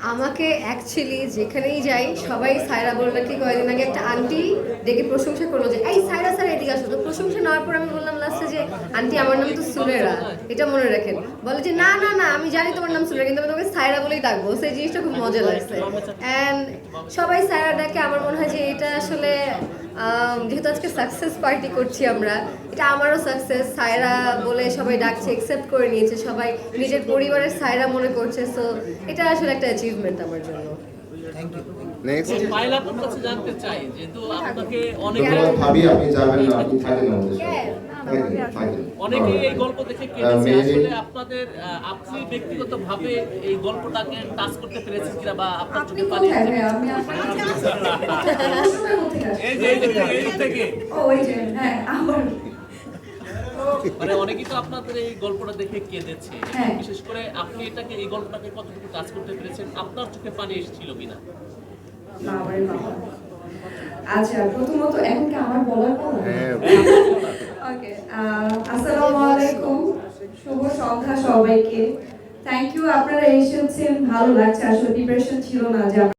আমাকে অ্যাকচুয়ালি যেখানেই যাই সবাই সায়রা বললো কি কয়েকদিন আগে একটা আন্টি ডেকে প্রশংসা করলো যে এই সায়রা স্যার এদিকে আসো, তো প্রশংসা নেওয়ার পর আমি বললাম লাস্টে যে আন্টি আমার নাম তো সুরেরা, এটা মনে রাখেন। বলে যে না না না আমি জানি তোমার নাম সুরেরা, কিন্তু আমি তোমাকে সায়রা বলেই ডাকবো। সেই জিনিসটা খুব মজা লাগছে। অ্যান্ড সবাই সায়রা ডাকে। আমার মনে হয় যে এটা আসলে যেহেতু আজকে সাকসেস পার্টি করছি আমরা, এটা আমারও সাকসেস। সায়রা বলে সবাই ডাকছে, একসেপ্ট করে নিয়েছে, সবাই নিজের পরিবারের সায়রা মনে করছে। সো এটা আসলে একটা অ্যাচিভমেন্ট আমার জন্য। নেক্সট ফাইল আপনার কাছে জানতে চাই, যেহেতু আপনাকে অনেকে ধন্যবাদ ভাবি, আপনি যাবেন না, আপনি থাকেন আমাদের সাথে। অনেকে এই গল্প দেখে কেঁদেছে। আসলে আপনাদের আপনি ব্যক্তিগতভাবে এই গল্পটাকে টাচ করতে পেরেছেন কিনা, বা আপনার চোখে পানি এই থেকে মানে অনেকেই তো আপনাদের এই গল্পটা দেখে কেঁদেছে। বিশেষ করে আপনি এটাকে এই গল্পটাকে কতটুকু টাচ করতে পেরেছেন, আপনার চোখে পানি এসেছিল কিনা? আচ্ছা, প্রথমত এখন কি আমার বলার কথা? ওকে, আসসালামু আলাইকুম, শুভ সন্ধ্যা সবাইকে। থ্যাংক ইউ, আপনারা এসেছেন, ভালো লাগছে। আসলে প্রিপারেশন ছিল না যে